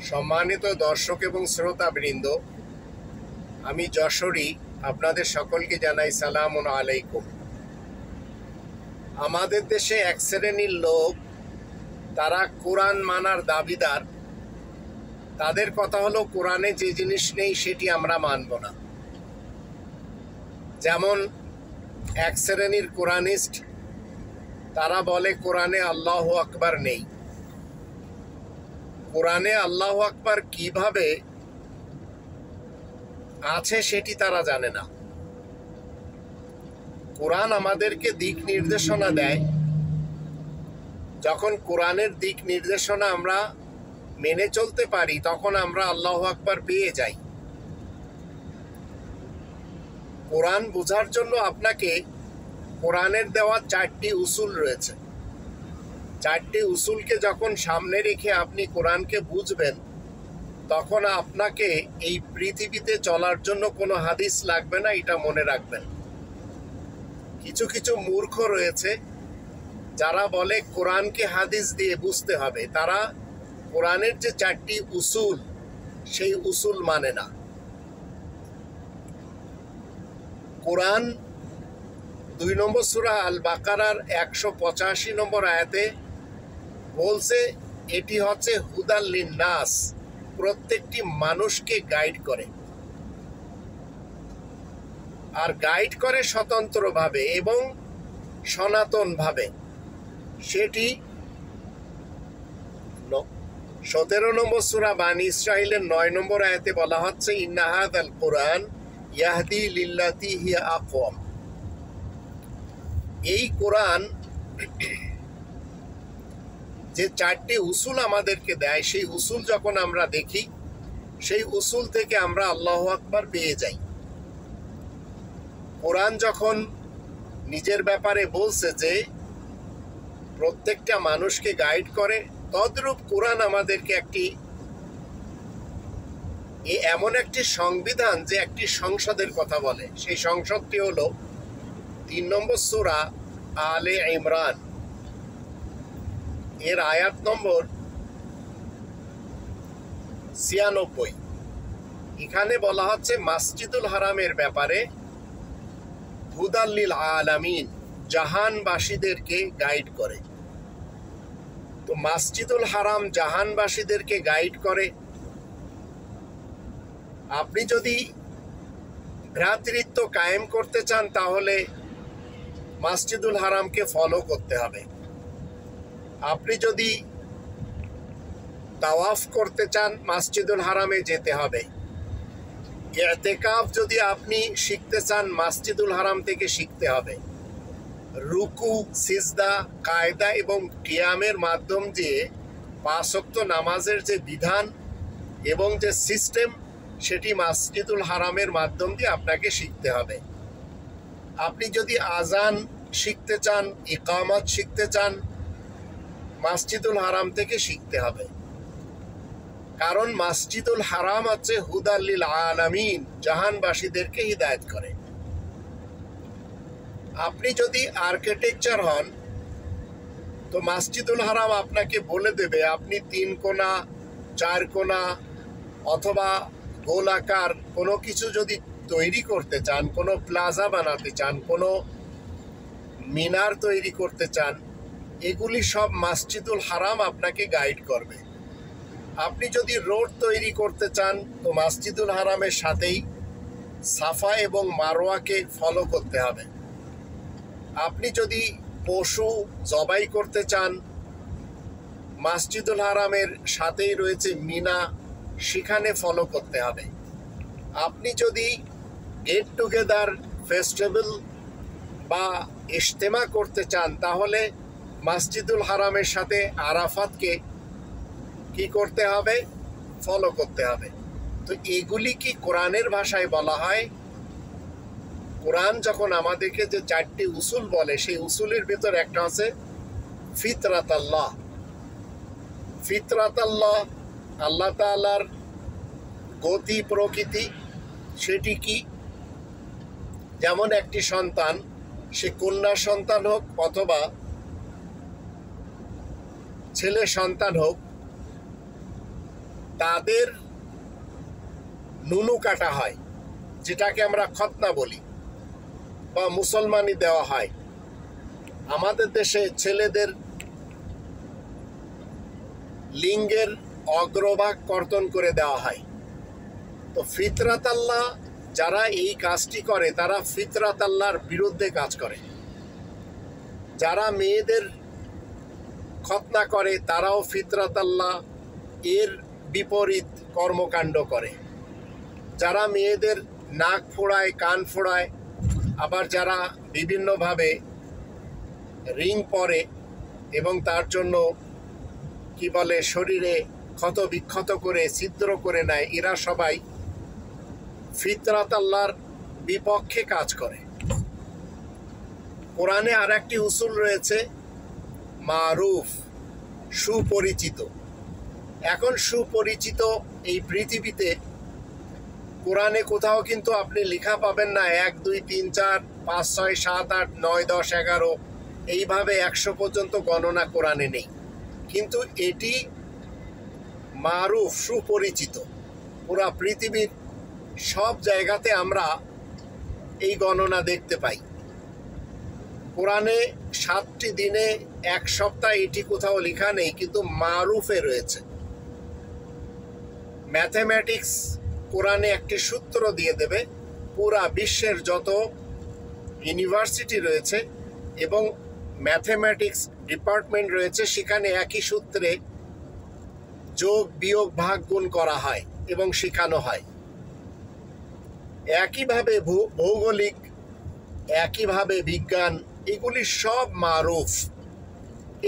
সম্মানিত দর্শক এবং শ্রোতাবৃন্দ, আমি যশোরী আপনাদের সকলকে জানাই সালাম আলাইকুম। আমাদের দেশে এক শ্রেণীর লোক, তারা কোরআন মানার দাবিদার। তাদের কথা হলো কোরআনে যে জিনিস নেই সেটি আমরা মানব না। যেমন এক শ্রেণীর কোরআনিস্ট, তারা বলে কোরআনে আল্লাহু আকবার নেই। কোরআনে আল্লাহু আকবার কিভাবে আছে সেটি তারা জানে না। কোরআন আমাদেরকে দিক নির্দেশনা দেয়। যখন কোরআনের দিক নির্দেশনা আমরা মেনে চলতে পারি, তখন আমরা আল্লাহু আকবার পেয়ে যাই। কোরআন বোঝার জন্য আপনাকে কোরআনের দেওয়া 4টি উসুল রয়েছে। 4টি উসুলকে যখন সামনে রেখে আপনি কোরআনকে বুঝবেন, তখন আপনাকে এই পৃথিবীতে চলার জন্য কোনো হাদিস লাগবে না, এটা মনে রাখবেন। কিছু কিছু মূর্খ রয়েছে যারা বলে কোরআনকে হাদিস দিয়ে বুঝতে হবে। তারা কোরআনের যে 4টি উসুল, সেই উসুল মানে না। কোরআন 2 নম্বর সূরা আল বাকারার 185 নম্বর আয়াতে বলছে এটি হচ্ছে হুদাল লিন্নাস, প্রত্যেকটি মানুষকে গাইড করে। আর গাইড করে স্বতন্ত্রভাবে এবং সনাতনভাবে। সেটি 17 নম্বর সূরা বানী ইসরাঈলের 9 নম্বর আয়াতে বলা হচ্ছে ইন্না হাযাল কুরআন ইয়াহদি লিল্লাতী হিয়া আকওয়াম। এই কোরআন যে 4টি উসুল আমাদেরকে দেয়, সেই উসুল যখন আমরা দেখি, সেই উসুল থেকে আমরা আল্লাহু আকবার পেয়ে যাই। কোরআন যখন নিজের ব্যাপারে বলছে যে প্রত্যেকটা মানুষকে গাইড করে, তদ্রূপ কোরআন আমাদেরকে এমন একটি সংবিধান যে একটি সংসদের কথা বলে। সেই সংসদটি হলো 3 নম্বর সূরা আলে ইমরান এর আয়াত নম্বর 96। এখানে বলা হচ্ছে মসজিদুল হারামের ব্যাপারে হুদাল্লিল আলামিন, জাহানবাসীদেরকে গাইড করে। তো মসজিদুল হারাম জাহানবাসীদেরকে গাইড করে। আপনি যদি ভ্রাতৃত্ব কায়েম করতে চান, তাহলে মসজিদুল হারামকে ফলো করতে হবে। আপনি যদি তাওয়াফ করতে চান, মসজিদুল হারামে যেতে হবে। ইতিকাফ যদি আপনি শিখতে চান, মসজিদুল হারাম থেকে শিখতে হবে। রুকু, সিজদা, কায়দা এবং কিয়ামের মাধ্যম দিয়ে 5 ওয়াক্ত নামাজের যে বিধান এবং যে সিস্টেম, সেটি মসজিদুল হারামের মাধ্যম দিয়ে আপনাকে শিখতে হবে। আপনি যদি আজান শিখতে চান, ইকামত শিখতে চান, মসজিদুল হারাম থেকে শিখতে হবে। কারণ মসজিদুল হারাম হচ্ছে হুদাল্লিল আলামিন, জাহানবাসীদেরকে হিদায়াত করে। আপনি যদি আর্কিটেকচার হন, তো মসজিদুল হারাম আপনাকে বলে দেবে আপনি 3 কোণা, 4 কোণা অথবা গোলাকার কোনো কিছু যদি তৈরি করতে চান, কোনো প্লাজা বানাতে চান, কোনো মিনার তৈরি করতে চান, এগুলি সব মসজিদুল হারাম আপনাকে গাইড করবে। আপনি যদি রোড তৈরি করতে চান, তো মসজিদুল হারামের সাথেই সাফা এবং মারওয়াকে ফলো করতে হবে। আপনি যদি পশু জবাই করতে চান, মসজিদুল হারামের সাথেই রয়েছে মিনা, সেখানে ফলো করতে হবে। আপনি যদি গেট টুগেদার, ফেস্টিভ্যাল বা ইজতেমা করতে চান, তাহলে মসজিদুল হারামের সাথে আরাফাতকে কি করতে হবে? ফলো করতে হবে। তো এগুলি কি কোরআনের ভাষায় বলা হয়? কোরআন যখন আমাদেরকে যে 4টি উসুল বলে, সেই উসুলের ভিতর একটা আছে ফিতরাত আল্লাহ। ফিতরাত আল্লাহ, আল্লাহ তাআলার গতি প্রকৃতি, সেটি কি? যেমন একটি সন্তান, সে কন্যা সন্তান হোক অথবা ছেলে সন্তান হোক, তাদের নুনু কাটা হয়, যেটাকে আমরা খতনা বলি, বা মুসলমানি দেওয়া হয়। আমাদের দেশে ছেলেদের লিঙ্গের অগ্রভাগ কর্তন করে দেওয়া হয়। তো ফিতরাত আল্লাহ যারা এই কাজটি করে তারা ফিতরাত আল্লাহর বিরুদ্ধে কাজ করে। যারা মেয়েদের খতনা করে তারাও ফিতরাত আল্লাহ এর বিপরীত কর্মকাণ্ড করে। যারা মেয়েদের নাক ফোড়ায়, কান ফোড়ায়, আবার যারা বিভিন্নভাবে রিং পরে এবং তার জন্য কি বলে শরীরে ক্ষত বিক্ষত করে ছিদ্র করে নেয়, এরা সবাই ফিতরাত আল্লাহর বিপক্ষে কাজ করে। কোরআনে আর একটি উসুল রয়েছে মারুফ, সুপরিচিত। এখন সুপরিচিত এই পৃথিবীতে কোরআনে কোথাও কিন্তু আপনি লেখা পাবেন না 1 2 3 4 5 6 7 8 9 10 11 এইভাবে 100 পর্যন্ত গণনা কোরআনে নেই। কিন্তু এটি মারুফ, সুপরিচিত। পুরা পৃথিবীর সব জায়গাতে আমরা এই গণনা দেখতে পাই। কোরআনে 7টি দিনে 1 সপ্তাহ এটি কোথাও লেখা নেই, কিন্তু মারুফে রয়েছে। ম্যাথমেটিক্স কোরআনে একটি সূত্র দিয়ে দেবে, পুরা বিশ্বের যত ইউনিভার্সিটি রয়েছে এবং ম্যাথমেটিক্স ডিপার্টমেন্ট রয়েছে সেখানে একই সূত্রে যোগ, বিয়োগ, ভাগ, গুণ করা হয় এবং শেখানো হয়। একইভাবে ভৌগোলিক, একইভাবে বিজ্ঞান, এগুলি সব মারুফ।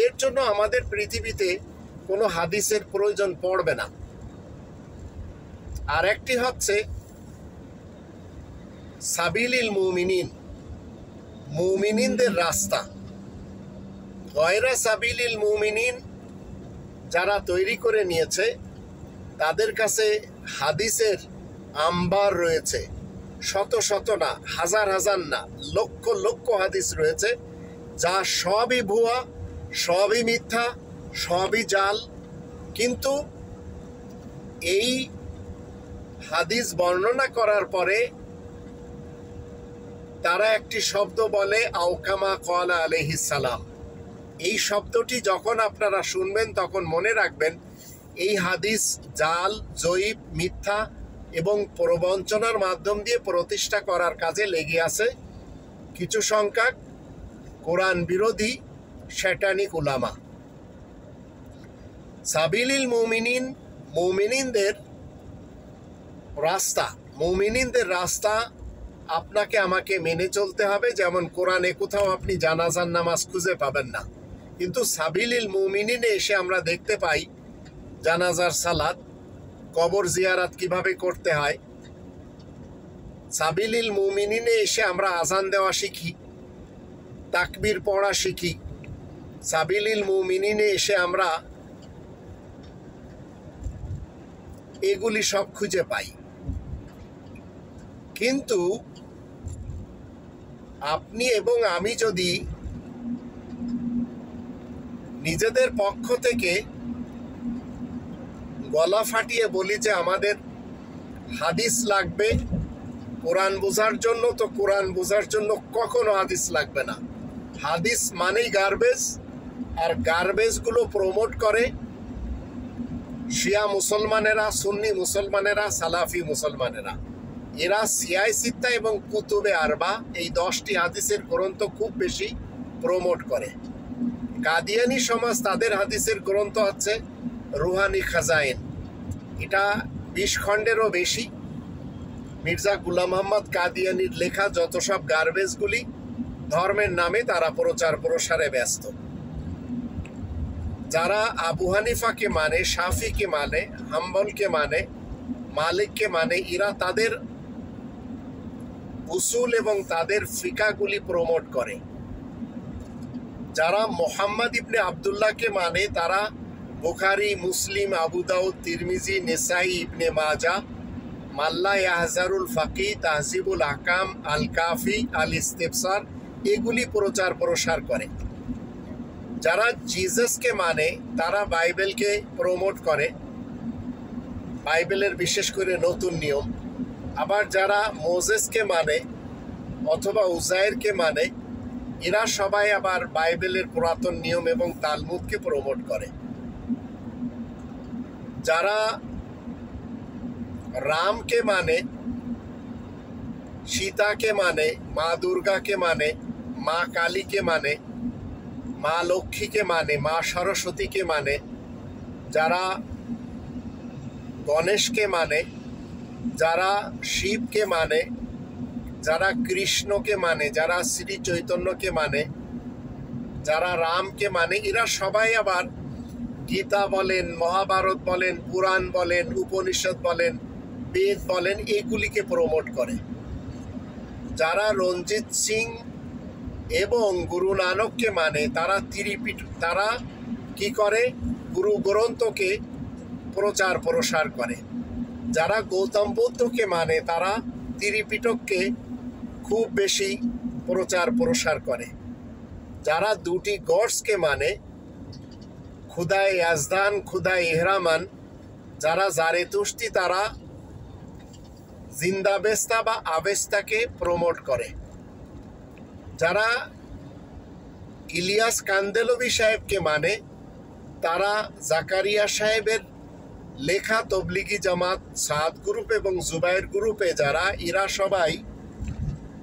এর জন্য আমাদের পৃথিবীতে কোনো হাদিসের প্রয়োজন পড়বে না। আর একটি হচ্ছে সাবিলিল মুমিনিন, মুমিনিনদের রাস্তা। গয়রা সাবিলিল মুমিনিন যারা তৈরি করে নিয়েছে তাদের কাছে হাদিসের আম্বার রয়েছে, শত শত না, হাজার হাজার না, লক্ষ লক্ষ হাদিস রয়েছে, যা সবই ভুয়া, সবই মিথ্যা, সবই জাল। কিন্তু এই হাদিস বর্ণনা করার পরে তারা একটি শব্দ বলে আওকামা ক্বালা আলাইহিস সালাম। এই শব্দটি যখন আপনারা শুনবেন তখন মনে রাখবেন এই হাদিস জাল, জয়ীব, মিথ্যা এবং প্রবঞ্চনার মাধ্যম দিয়ে প্রতিষ্ঠা করার কাজে লেগে আছে কিছু সংখ্যক কোরআন বিরোধী শয়তানিক উলামা। সাবিলিল মুমিনিন, মুমিনিনদের রাস্তা, মুমিনিনদের রাস্তা আপনাকে আমাকে মেনে চলতে হবে। যেমন কোরআনে কোথাও আপনি জানাজার নামাজ খুঁজে পাবেন না, কিন্তু সাবিলিল মুমিনিনে এসে আমরা দেখতে পাই জানাজার সালাত, কবর জিয়ারাত কিভাবে করতে হয়। সাবিলিল মুমিনিনে এসে আমরা আজান দেওয়া শিখি, তাকবীর পড়া শিখি। সাবিলিল মুমিনিনে এসে আমরা এগুলি সব খুঁজে পাই। কিন্তু আপনি এবং আমি যদি নিজেদের পক্ষ থেকে গলা ফাটিয়ে বলি যে আমাদের হাদিস লাগবে কোরআন বোঝার জন্য, তো কোরআন বোঝার জন্য কখনো হাদিস লাগবে না। হাদিস মানেই গার্বেজ, আর গার্বেজগুলো প্রমোট করে শিয়া মুসলমানেরা, সুন্নি মুসলমানেরা, সালাফি মুসলমানেরা। এরা সিয়াই সিত্তা এবং কুতুবে আরবা এই 10টি হাদিসের গ্রন্থ খুব বেশি প্রমোট করে। কাদিয়ানি সমাজ তাদের হাদিসের গ্রন্থ হচ্ছে রুহানি খাজাইন, এটা 20 খণ্ডেরও বেশি। মির্জা গুলাম মোহাম্মদ কাদিয়ানির লেখা যত সব গার্বেজগুলি ধর্মের নামে তারা প্রচার প্রসারে ব্যস্ত। যারা আবু হানিফাকে মানে, শাফিকে মানে, হাম্বলকে মানে, মালিককে মানে, এরা তাদের উসুল এবং তাদের ফিকাগুলি প্রমোট করে। যারা মোহাম্মদ ইবনে আবদুল্লাহকে মানে তারা বুখারী, মুসলিম, আবু দাউদ, তিরমিজি, নেসাই, ইবনে মাজা, মাল্লা ইয়াহজারুল ফাকি, তাহজিবুল আহকাম, আল কাফি, আল ইস্তিফসার এগুলি প্রচার প্রসার করে। যারা জিসাসকে মানে তারা বাইবেলকে প্রমোট করে। বাইবেলের বিশেষ করে নতুন নিয়ম। আবার যারা মোজেসকে মানে অথবা উজায়েরকে মানে, এরা সবাই আবার বাইবেলের পুরাতন নিয়ম এবং তালমুদকে প্রমোট করে। যারা রামকে মানে, সীতাকে মানে, মা দুর্গাকে মানে, মা কালীকে মানে, মা লক্ষ্মীকে মানে, মা সরস্বতীকে মানে, যারা গণেশকে মানে, যারা শিবকে মানে, যারা কৃষ্ণকে মানে, যারা শ্রী চৈতন্যকে মানে, যারা রামকে মানে, এরা সবাই আবার গীতা বলেন, মহাভারত বলেন, পুরাণ বলেন, উপনিষদ বলেন, বেদ বলেন, এগুলিকে প্রমোট করে। যারা রঞ্জিত সিং এবং গুরু নানককে মানে, তারা কি করে? গুরু গ্রন্থকে প্রচার প্রসার করে। যারা গৌতম বুদ্ধকে মানে, তারা ত্রিপিটককে খুব বেশি প্রচার প্রসার করে। যারা দুটি গডসকে মানে, খুদায় ইয়াজদান, খুদায় ইহরামান, যারা জারেতুস্তি, তারা জিন্দাবেস্তা বা আবেস্তাকে প্রমোট করে। যারা ইলিয়াস কান্দেলভি সাহেবকে মানে, তারা জাকারিয়া সাহেবের লেখা তবলিগি জামাত, সাদ গ্রুপ এবং জুবাইর গ্রুপে যারা, এরা সবাই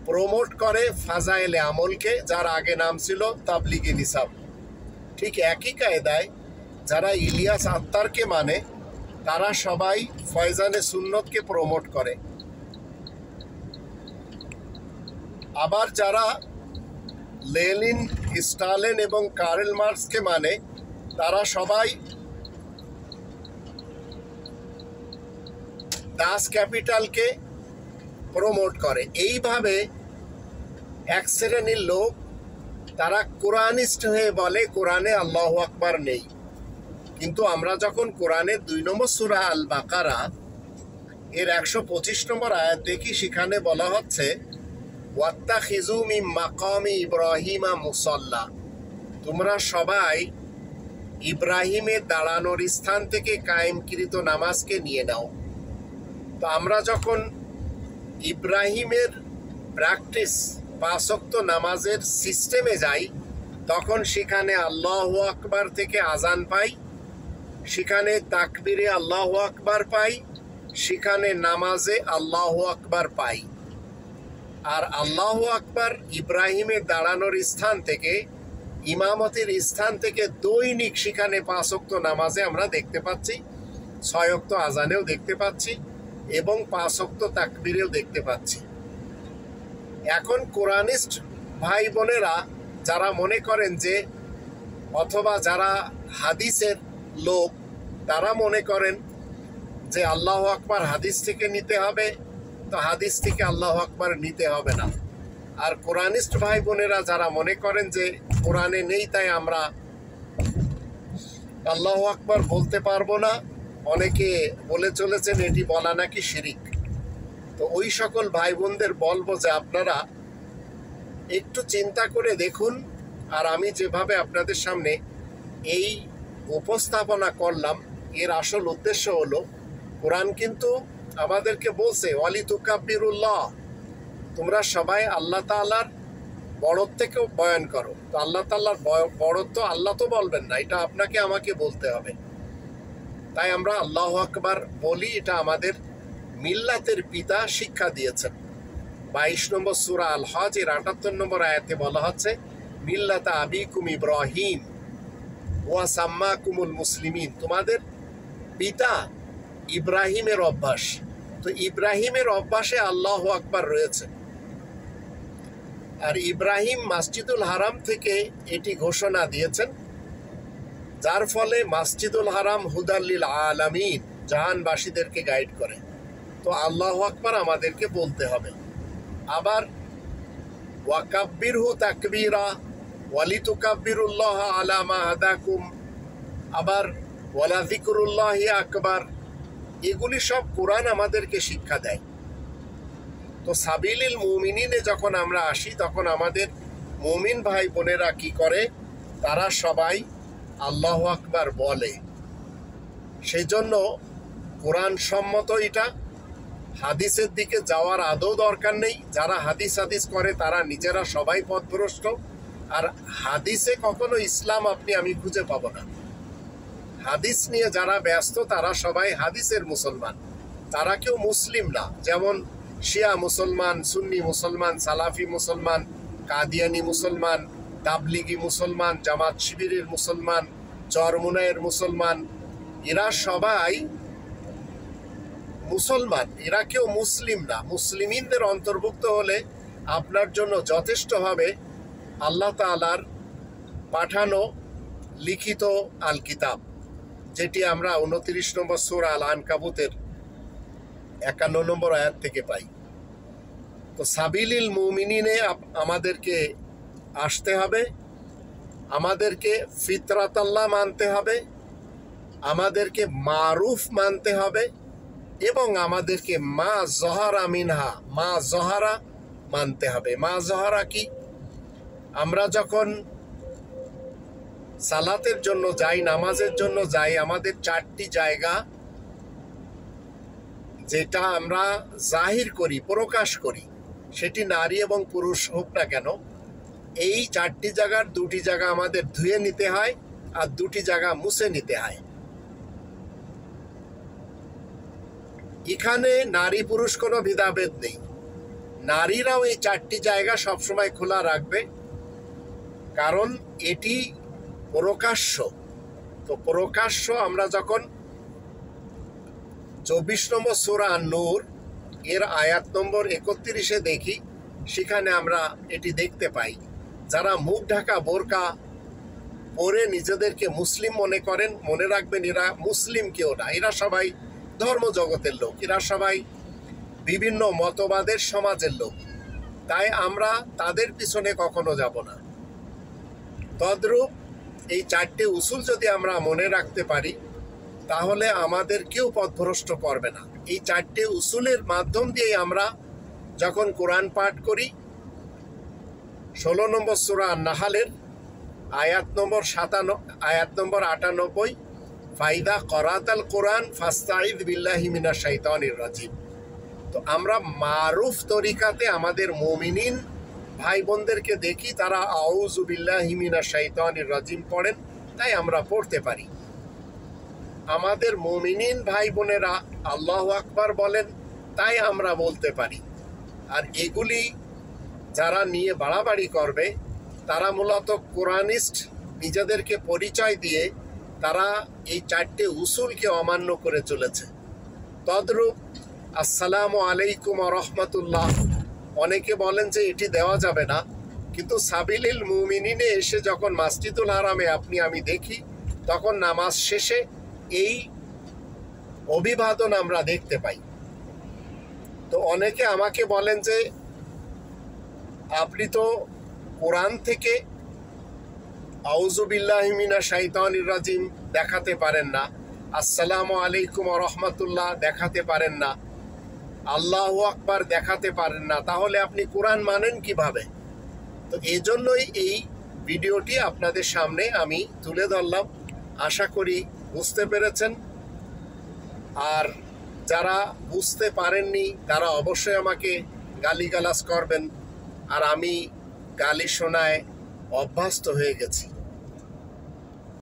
প্রমোট করে ফাজাইলে আমলকে, যার আগে নাম ছিল তাবলিগি নিসাব। ঠিক একই কায়দায় যারা ইলিয়াস আত্মারকে মানে, তারা সবাই ফয়জানে সুন্নতকে প্রমোট করে। আবার যারা লেনিন, স্টালিন এবং কার্ল মার্কসকে মানে, তারা সবাই দাস ক্যাপিটালকে প্রমোট করে। এইভাবে এক শ্রেণীর লোক, তারা কোরআনিস্ট হয়ে বলে কোরআনে আল্লাহু আকবার নেই। কিন্তু আমরা যখন কোরআনের 2 নম্বর সূরা আল বাকারা এর 125 নম্বর আয়াত দেখি, সেখানে বলা হচ্ছে ওয়াত্তাখিযু মিন মাকামি ইব্রাহিমা মুসাল্লা, তোমরা সবাই ইব্রাহিমের দাঁড়ানোর স্থান থেকে কায়েমকৃত নামাজকে নিয়ে নাও। তো আমরা যখন ইব্রাহিমের প্র্যাকটিস 5 ওয়াক্ত নামাজের সিস্টেমে যাই, তখন সেখানে আল্লাহু আকবার থেকে আজান পাই, সেখানে তাকবীরে আল্লাহু আকবার পাই, সেখানে নামাজে আল্লাহু আকবার পাই। আর আল্লাহু আকবার ইব্রাহিমের দাঁড়ানোর স্থান থেকে, ইমামতের স্থান থেকে দৈনিক সেখানে 5 ওয়াক্ত নামাজে আমরা দেখতে পাচ্ছি, 6 ওয়াক্ত আজানেও দেখতে পাচ্ছি এবং 5 ওয়াক্ত তাকবীরেও দেখতে পাচ্ছি। এখন কোরআনিস্ট ভাই বোনেরা যারা মনে করেন যে, অথবা যারা হাদিসের লোক, তারা মনে করেন যে আল্লাহু আকবার হাদিস থেকে নিতে হবে, তো হাদিস থেকে আল্লাহু আকবার নিতে হবে না। আর কোরআনিস্ট ভাই বোনেরা যারা মনে করেন যে কোরআনে নেই, তাই আমরা আল্লাহু আকবার বলতে পারবো না, অনেকে বলে চলেছেন এটি বলা নাকি শিরিক। তো ওই সকল ভাই বোনদের বলবো যে আপনারা একটু চিন্তা করে দেখুন। আর আমি যেভাবে আপনাদের সামনে এই উপস্থাপনা করলাম, এর আসল উদ্দেশ্য হলো, কোরআন কিন্তু আমাদেরকে বলছে ওয়ালি তুকাব্বিরুল্লাহ, তোমরা সবাই আল্লাহ তাআলার বড়ত্বকেও বয়ান করো। তো আল্লাহ তাআলার বড়ত্ব আল্লাহ তো বলবেন না, এটা আপনাকে আমাকে বলতে হবে। তাই আমরা আল্লাহু আকবার বলি, এটা আমাদের মিল্লাতের পিতা শিক্ষা দিয়েছেন। 22 নম্বর সূরা আল হজ এর 78 নম্বর আয়াতে বলা হচ্ছে মিল্লাতা আবিকুম ইব্রাহিম ওয়া সাম্মাকুমুল মুসলিমিন, তোমাদের পিতা ইব্রাহিমের অভ্যাস। তো ইব্রাহিমের অভ্যাসে আল্লাহু আকবার রয়েছে। আর ইব্রাহিম মসজিদুল হারাম থেকে এটি ঘোষণা দিয়েছেন, যার ফলে মসজিদুল হারাম হুদাল্লিল আলামিন, জাহানবাসীদেরকে গাইড করে। তো আল্লাহু আকবার আমাদেরকে বলতে হবে। আবার ওয়াকাব্বিরহু তাকবীরা ওয়ালিতুকাব্বিরুল্লাহ আলা মা হাদাকুম, আবার ওয়ালা যিকরুল্লাহি আকবার, এগুলি সব কোরআন আমাদেরকে শিক্ষা দেয়। তো সাবিলিল মুমিনিনে যখন আমরা আসি, তখন আমাদের মুমিন ভাই বোনেরা কি করে? তারা সবাই আল্লাহু আকবার বলে। সেই জন্য কোরআন সম্মত এটা, হাদিসের দিকে যাওয়ার আদৌ দরকার নেই। যারা হাদিস করে তারা নিজেরা সবাই পথভ্রষ্ট। আর হাদিসে কখনো ইসলাম আমি খুঁজে পাবো না। হাদিস নিয়ে যারা ব্যস্ত তারা সবাই হাদিসের মুসলমান, তারা কেউ মুসলিম না। যেমন শিয়া মুসলমান, সুন্নি মুসলমান, সালাফি মুসলমান, কাদিয়ানি মুসলমান, তাবলিগি মুসলমান, জামাত শিবিরের মুসলমান, চরমুনায়ের মুসলমান, এরা সবাই মুসলমান, এরা কেউ মুসলিম না। মুসলিমিনদের অন্তর্ভুক্ত হলে আপনার জন্য যথেষ্ট হবে আল্লাহ তাআলার পাঠানো লিখিত আল কিতাব, যেটি আমরা 29 নম্বর সূরা আল আনকাবুতের 51 নম্বর আয়াত থেকে পাই। তো সাবিলিল মুমিনিনে আমাদেরকে আসতে হবে, আমাদেরকে ফিতরাত আল্লাহ মানতে হবে, আমাদেরকে মারুফ মানতে হবে, এবং আমাদেরকে মা জহারা মিনহা, মা জহারা মানতে হবে। মা জহারা কি? আমরা যখন সালাতের জন্য যাই, নামাজের জন্য যাই, আমাদের 4টি জায়গা যেটা আমরা জাহির করি, প্রকাশ করি, সেটি নারী এবং পুরুষ হোক না কেন, এই 4টি জায়গার 2টি জায়গা আমাদের ধুয়ে নিতে হয় আর 2টি জায়গা মুছে নিতে হয়। এখানে নারী পুরুষ কোনো ভেদাভেদ নেই। নারীরাও এই 4টি জায়গা সবসময় খোলা রাখবে, কারণ এটি প্রকাশ্য। তো প্রকাশ্য আমরা যখন 24 নম্বর সূরা নূর এর আয়াত নম্বর 31-এ দেখি, সেখানে আমরা এটি দেখতে পাই। যারা মুখ ঢাকা বোরকা পরে নিজেদেরকে মুসলিম মনে করেন, মনে রাখবেন এরা মুসলিম কেউ না, এরা সবাই ধর্মজগতের লোক, এরা সবাই বিভিন্ন মতবাদের সমাজের লোক। তাই আমরা তাদের পিছনে কখনো যাব না। তদ্রূপ এই 4টে উসুল যদি আমরা মনে রাখতে পারি, তাহলে আমাদের কেউ পথভ্রষ্ট করবে না। এই 4টে উসুলের মাধ্যম দিয়ে আমরা যখন কোরআন পাঠ করি, 16 নম্বর সূরা নাহালের আয়াত নম্বর 98, ফাইদা করাতাল কোরআন ফাস্তাইদ বিল্লাহি মিনাশ শাইতানির রাজিম। তো আমরা মারুফ তরিকাতে আমাদের মুমিনিন ভাই বোনদেরকে দেখি তারা আউযু বিল্লাহি মিনাশ শাইতানির রাজিম পড়েন, তাই আমরা পড়তে পারি। আমাদের মুমিনিন ভাই বোনেরা আল্লাহু আকবার বলেন, তাই আমরা বলতে পারি। আর এগুলি যারা নিয়ে বাড়াবাড়ি করবে তারা মূলত কোরআনিস্ট, নিজেদেরকে পরিচয় দিয়ে তারা এই 4টে উসুলকে অমান্য করে চলেছে। তদ্রূপ আসসালামু আলাইকুম ওয়া রাহমাতুল্লাহ, অনেকে বলেন যে এটি দেওয়া যাবে না, কিন্তু সাবিলিল মুমিনিনে এসে যখন মসজিদুল হারামে আমি দেখি, তখন নামাজ শেষে এই অভিবাদন আমরা দেখতে পাই। তো অনেকে আমাকে বলেন যে আপনি তো কোরআন থেকে আউযু বিল্লাহি মিনাশ শাইতানির রাজিম দেখাতে পারেন না, আসসালামু আলাইকুম ওয়া রাহমাতুল্লাহ দেখাতে পারেন না, আল্লাহু আকবার দেখাতে পারেন না, তাহলে আপনি কোরআন মানেন কিভাবে? তো এজন্যই এই ভিডিওটি আপনাদের সামনে আমি তুলে ধরলাম। আশা করি বুঝতে পেরেছেন। আর যারা বুঝতে পারেননি তারা অবশ্যই আমাকে গালিগালাজ করবেন, আর আমি গালি শোনায় অভ্যস্ত হয়ে গেছি।